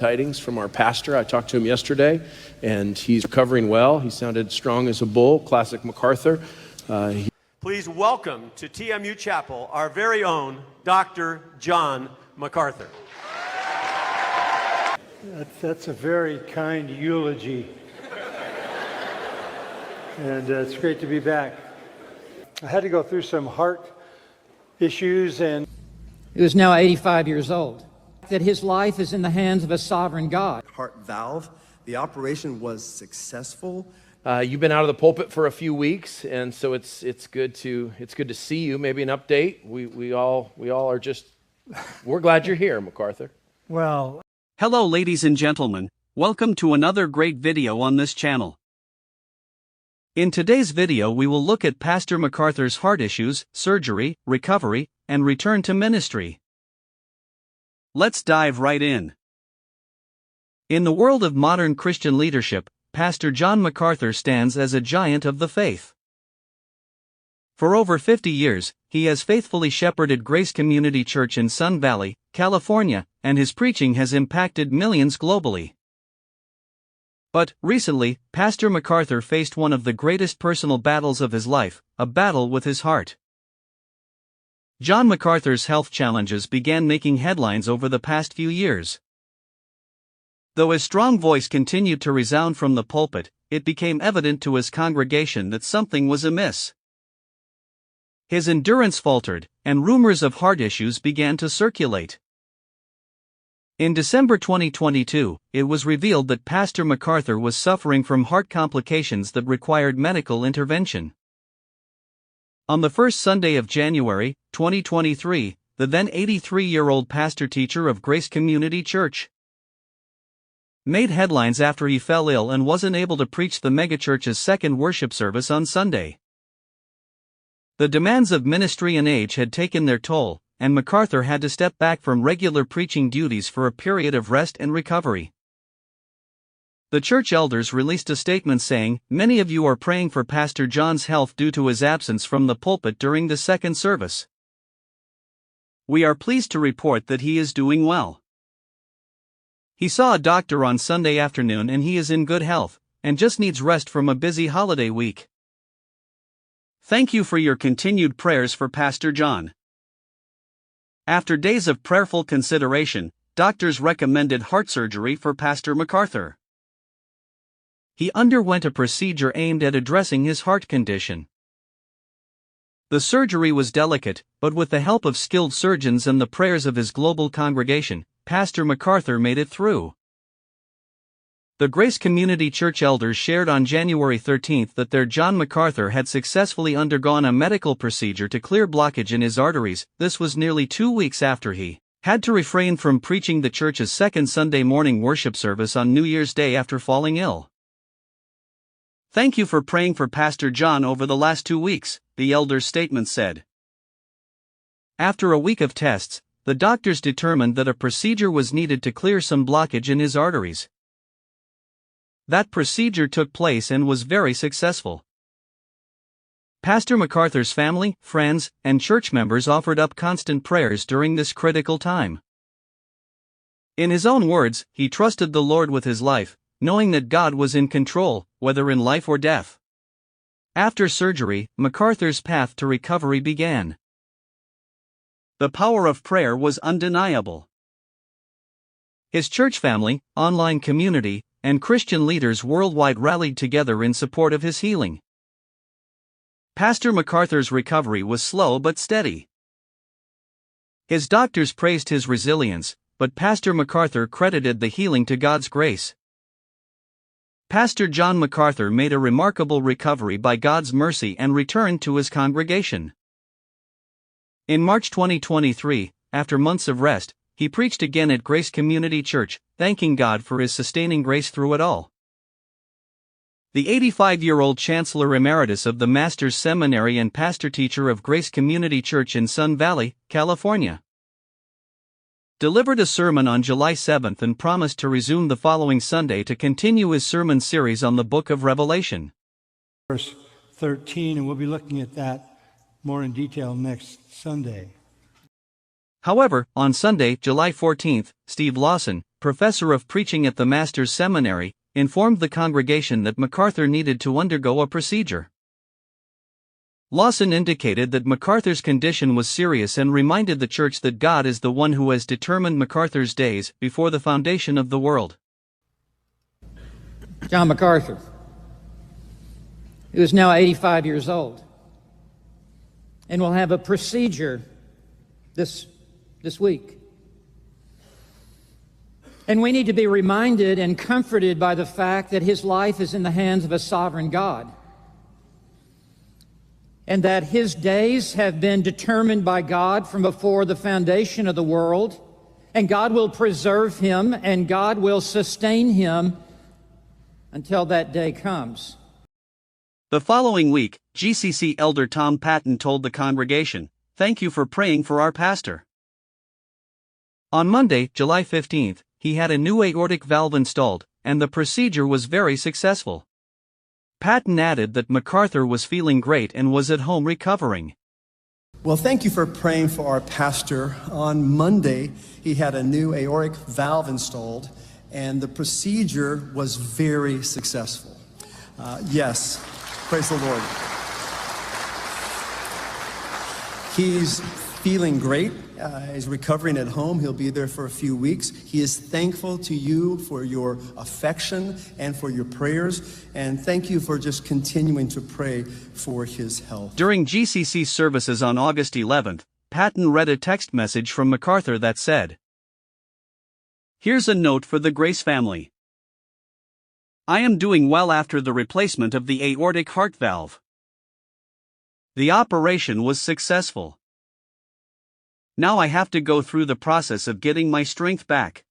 Tidings from our pastor. I talked to him yesterday, and he's recovering well. He sounded strong as a bull, classic MacArthur. Please welcome to TMU Chapel our very own Dr. John MacArthur. That's a very kind eulogy, and it's great to be back. I had to go through some heart issues, and he was now 85 years old. That his life is in the hands of a sovereign God. Heart valve. The operation was successful. You've been out of the pulpit for a few weeks, and so it's good to see you. Maybe an update. We all are just we're glad you're here, MacArthur. well, Hello ladies and gentlemen, welcome to another great video on this channel. In today's video we will look at Pastor MacArthur's heart issues, surgery, recovery, and return to ministry. Let's dive right in. In the world of modern Christian leadership, Pastor John MacArthur stands as a giant of the faith. For over 50 years, he has faithfully shepherded Grace Community Church in Sun Valley, California, and his preaching has impacted millions globally. But, recently, Pastor MacArthur faced one of the greatest personal battles of his life, a battle with his heart. John MacArthur's health challenges began making headlines over the past few years. Though his strong voice continued to resound from the pulpit, it became evident to his congregation that something was amiss. His endurance faltered, and rumors of heart issues began to circulate. In December 2022, it was revealed that Pastor MacArthur was suffering from heart complications that required medical intervention. On the first Sunday of January, 2023, the then 83-year-old pastor-teacher of Grace Community Church made headlines after he fell ill and wasn't able to preach the megachurch's second worship service on Sunday. The demands of ministry and age had taken their toll, and MacArthur had to step back from regular preaching duties for a period of rest and recovery. The church elders released a statement saying, "Many of you are praying for Pastor John's health due to his absence from the pulpit during the second service. We are pleased to report that he is doing well. He saw a doctor on Sunday afternoon and he is in good health, and just needs rest from a busy holiday week. Thank you for your continued prayers for Pastor John." After days of prayerful consideration, doctors recommended heart surgery for Pastor MacArthur. He underwent a procedure aimed at addressing his heart condition. The surgery was delicate, but with the help of skilled surgeons and the prayers of his global congregation, Pastor MacArthur made it through. The Grace Community Church elders shared on January 13 that their John MacArthur had successfully undergone a medical procedure to clear blockage in his arteries. This was nearly 2 weeks after he had to refrain from preaching the church's second Sunday morning worship service on New Year's Day after falling ill. Thank you for praying for Pastor John over the last 2 weeks, the elder's statement said. After a week of tests, the doctors determined that a procedure was needed to clear some blockage in his arteries. That procedure took place and was very successful. Pastor MacArthur's family, friends, and church members offered up constant prayers during this critical time. In his own words, he trusted the Lord with his life, knowing that God was in control, whether in life or death. After surgery, MacArthur's path to recovery began. The power of prayer was undeniable. His church family, online community, and Christian leaders worldwide rallied together in support of his healing. Pastor MacArthur's recovery was slow but steady. His doctors praised his resilience, but Pastor MacArthur credited the healing to God's grace. Pastor John MacArthur made a remarkable recovery by God's mercy and returned to his congregation. In March 2023, after months of rest, he preached again at Grace Community Church, thanking God for his sustaining grace through it all. The 85-year-old Chancellor Emeritus of the Master's Seminary and pastor-teacher of Grace Community Church in Sun Valley, California, delivered a sermon on July 7 and promised to resume the following Sunday to continue his sermon series on the book of Revelation. verse 13, and we'll be looking at that more in detail next Sunday. However, on Sunday, July 14, Steve Lawson, professor of preaching at the Master's Seminary, informed the congregation that MacArthur needed to undergo a procedure. Lawson indicated that MacArthur's condition was serious and reminded the church that God is the one who has determined MacArthur's days before the foundation of the world. John MacArthur, who is now 85 years old, and will have a procedure this week. And we need to be reminded and comforted by the fact that his life is in the hands of a sovereign God, and that his days have been determined by God from before the foundation of the world, and God will preserve him and God will sustain him until that day comes. The following week, GCC elder Tom Patton told the congregation, "Thank you for praying for our pastor." On Monday, July 15th, he had a new aortic valve installed, and the procedure was very successful. Patton added that MacArthur was feeling great and was at home recovering. Well, thank you for praying for our pastor. On Monday, he had a new aortic valve installed, and the procedure was very successful. Yes, praise the Lord. He's feeling great. He's recovering at home. He'll be there for a few weeks. He is thankful to you for your affection and for your prayers. And thank you for just continuing to pray for his health. During GCC services on August 11th, Patton read a text message from MacArthur that said, "Here's a note for the Grace family. I am doing well after the replacement of the aortic heart valve. The operation was successful. Now I have to go through the process of getting my strength back.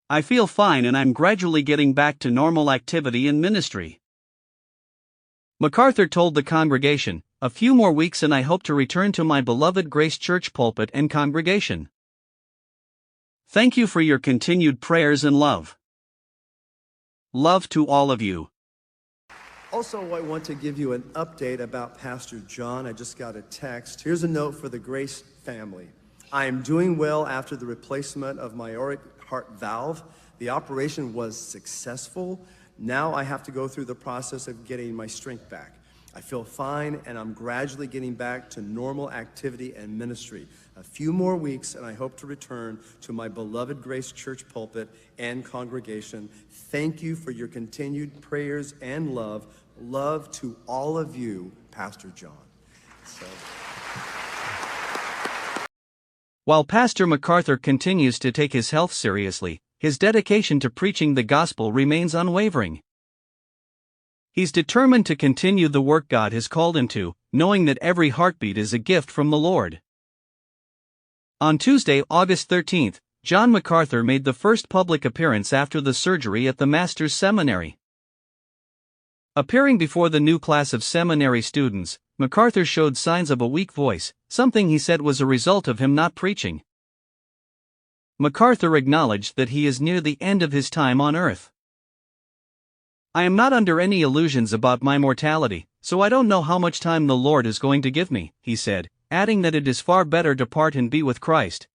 I feel fine and I'm gradually getting back to normal activity in ministry." MacArthur told the congregation, "A few more weeks and I hope to return to my beloved Grace Church pulpit and congregation. Thank you for your continued prayers and love. Love to all of you." Also, I want to give you an update about Pastor John. I just got a text. Here's a note for the Grace family. I am doing well after the replacement of my aortic heart valve. The operation was successful. Now I have to go through the process of getting my strength back. I feel fine and I'm gradually getting back to normal activity and ministry. A few more weeks and I hope to return to my beloved Grace Church pulpit and congregation. Thank you for your continued prayers and love. Love to all of you, Pastor John. While Pastor MacArthur continues to take his health seriously, his dedication to preaching the gospel remains unwavering. He's determined to continue the work God has called him to, knowing that every heartbeat is a gift from the Lord. On Tuesday, August 13th, John MacArthur made the first public appearance after the surgery at the Master's Seminary. Appearing before the new class of seminary students, MacArthur showed signs of a weak voice, something he said was a result of him not preaching. MacArthur acknowledged that he is near the end of his time on earth. "I am not under any illusions about my mortality, so I don't know how much time the Lord is going to give me," he said, adding that it is far better to part and be with Christ.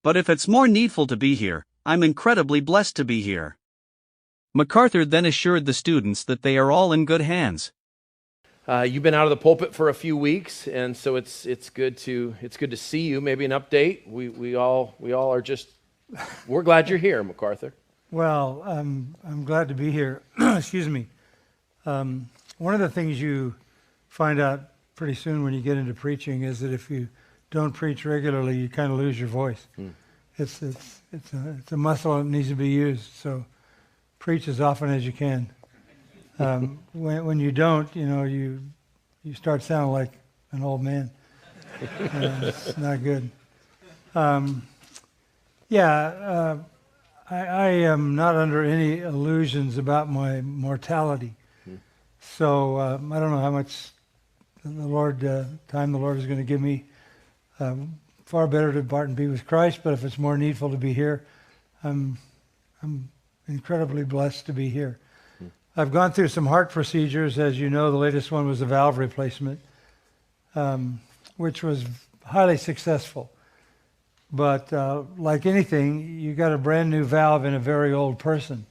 "But if it's more needful to be here, I'm incredibly blessed to be here." MacArthur then assured the students that they are all in good hands. You've been out of the pulpit for a few weeks, and so it's good to see you. Maybe an update. We all are just we're glad you're here, MacArthur. Well, I'm glad to be here. Excuse me. One of the things you find out pretty soon when you get into preaching is that if you don't preach regularly, you kind of lose your voice. It's a muscle that needs to be used. So preach as often as you can. When you don't, you start sounding like an old man. It's not good. I am not under any illusions about my mortality. So I don't know how much time the Lord is going to give me. Far better to depart and be with Christ, but if it's more needful to be here, I'm incredibly blessed to be here. I've gone through some heart procedures. As you know, the latest one was a valve replacement, which was highly successful. But like anything, you got a brand new valve in a very old person.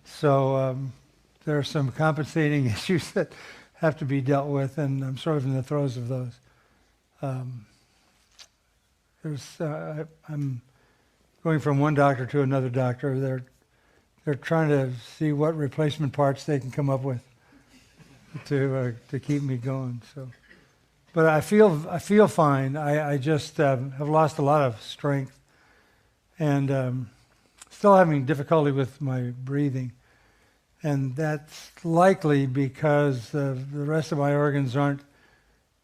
So there are some compensating issues that have to be dealt with, and I'm sort of in the throes of those. I'm going from one doctor to another doctor. They're trying to see what replacement parts they can come up with to keep me going. So, but I feel fine. I just have lost a lot of strength, and still having difficulty with my breathing. And that's likely because the rest of my organs aren't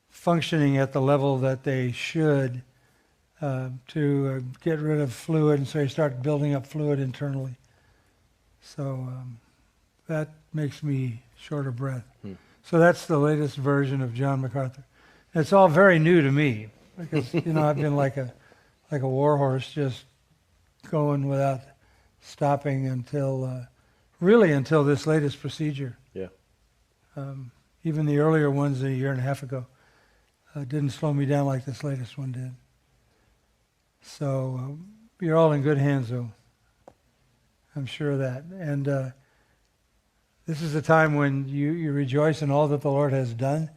functioning at the level that they should to get rid of fluid, and so you start building up fluid internally. So that makes me short of breath. So that's the latest version of John MacArthur. And it's all very new to me because I've been like a war horse, just going without stopping until this latest procedure. Yeah. Even the earlier ones a year and a half ago didn't slow me down like this latest one did. So you're all in good hands, though. I'm sure of that. And this is a time when you rejoice in all that the Lord has done.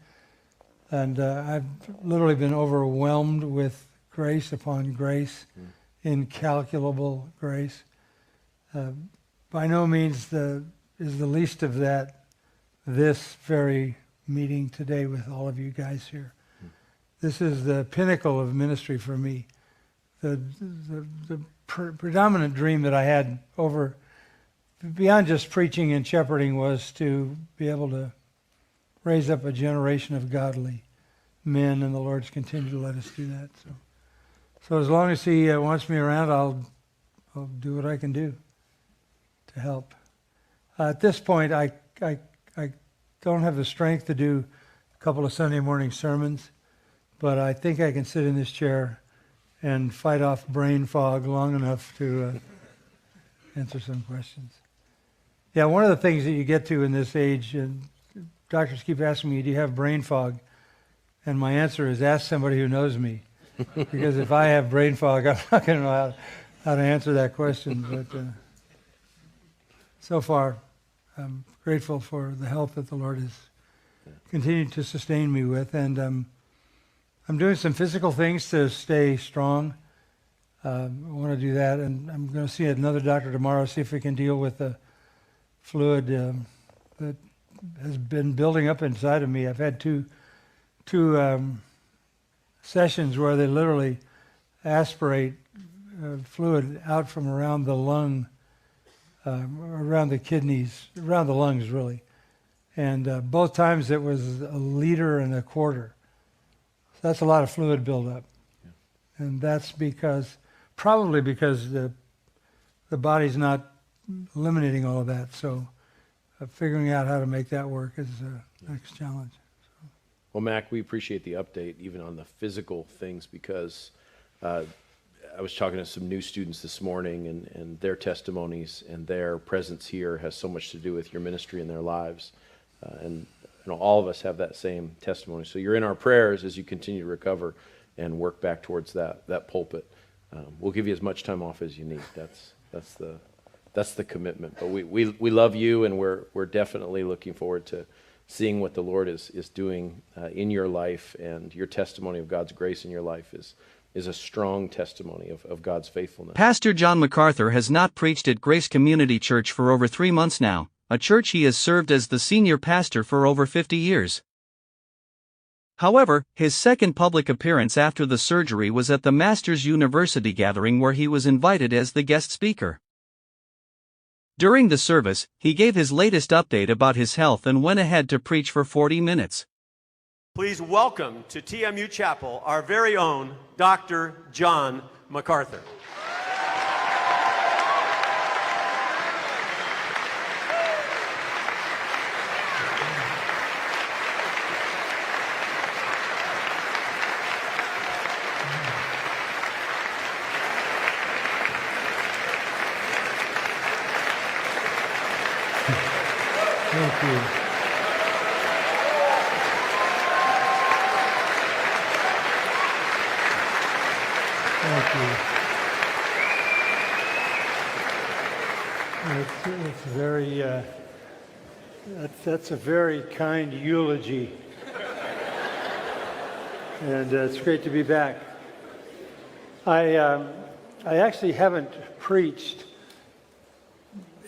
And I've literally been overwhelmed with grace upon grace, incalculable grace. By no means is the least of that this very meeting today with all of you guys here. This is the pinnacle of ministry for me. The predominant dream that I had over beyond just preaching and shepherding was to be able to raise up a generation of godly men, and the Lord's continued to let us do that. So as long as He wants me around, I'll do what I can do to help. At this point, I don't have the strength to do a couple of Sunday morning sermons, but I think I can sit in this chair and fight off brain fog long enough to answer some questions. Yeah, one of the things that you get to in this age, and doctors keep asking me, do you have brain fog? And my answer is, ask somebody who knows me. Because if I have brain fog, I'm not going to know how to answer that question. But so far, I'm grateful for the help that the Lord has continued to sustain me with. And I'm doing some physical things to stay strong. I want to do that. And I'm going to see another doctor tomorrow, see if we can deal with the fluid that has been building up inside of me. I've had two sessions where they literally aspirate fluid out from around the lung, around the kidneys, around the lungs really. And both times it was 1.25 liters. So that's a lot of fluid buildup. Yeah. And that's probably because the body's not eliminating all of that. So figuring out how to make that work is the next challenge. Well, Mac, we appreciate the update, even on the physical things, because I was talking to some new students this morning, and their testimonies and their presence here has so much to do with your ministry in their lives. And all of us have that same testimony. So you're in our prayers as you continue to recover and work back towards that pulpit. We'll give you as much time off as you need. That's the commitment. But we love you, and we're definitely looking forward to seeing what the Lord is doing in your life, and your testimony of God's grace in your life is a strong testimony of God's faithfulness. Pastor John MacArthur has not preached at Grace Community Church for over 3 months now, a church he has served as the senior pastor for over 50 years. However, his second public appearance after the surgery was at the Masters University gathering, where he was invited as the guest speaker. During the service, he gave his latest update about his health and went ahead to preach for 40 minutes. Please welcome to TMU Chapel our very own Dr. John MacArthur. Thank you. Thank you. It's very, that's a very kind eulogy. And it's great to be back. I actually haven't preached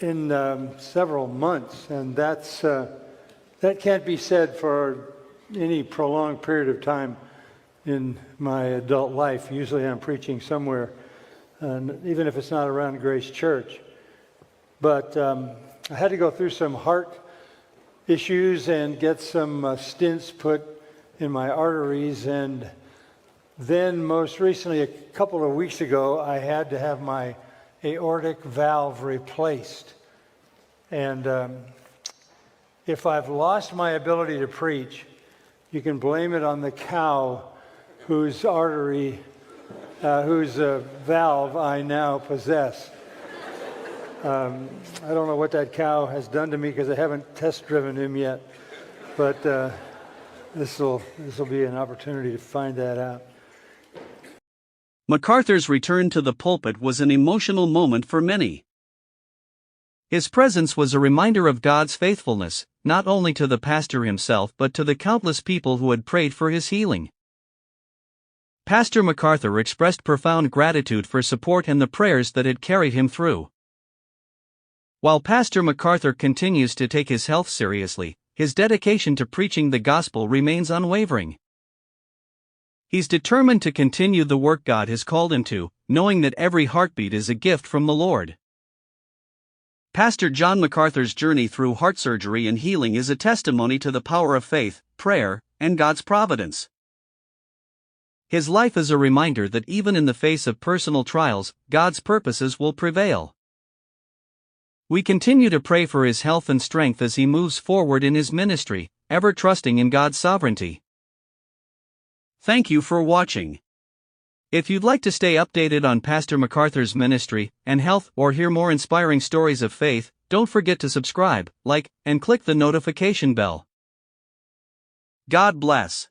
in several months, and that can't be said for any prolonged period of time in my adult life. Usually I'm preaching somewhere, even if it's not around Grace Church. But I had to go through some heart issues and get some stents put in my arteries, and then most recently, a couple of weeks ago, I had to have my aortic valve replaced. And if I've lost my ability to preach, you can blame it on the cow whose valve I now possess. I don't know what that cow has done to me because I haven't test driven him yet, but this will be an opportunity to find that out. MacArthur's return to the pulpit was an emotional moment for many. His presence was a reminder of God's faithfulness, not only to the pastor himself but to the countless people who had prayed for his healing. Pastor MacArthur expressed profound gratitude for support and the prayers that had carried him through. While Pastor MacArthur continues to take his health seriously, his dedication to preaching the gospel remains unwavering. He's determined to continue the work God has called him to, knowing that every heartbeat is a gift from the Lord. Pastor John MacArthur's journey through heart surgery and healing is a testimony to the power of faith, prayer, and God's providence. His life is a reminder that even in the face of personal trials, God's purposes will prevail. We continue to pray for his health and strength as he moves forward in his ministry, ever trusting in God's sovereignty. Thank you for watching. If you'd like to stay updated on Pastor MacArthur's ministry and health or hear more inspiring stories of faith, don't forget to subscribe, like, and click the notification bell. God bless.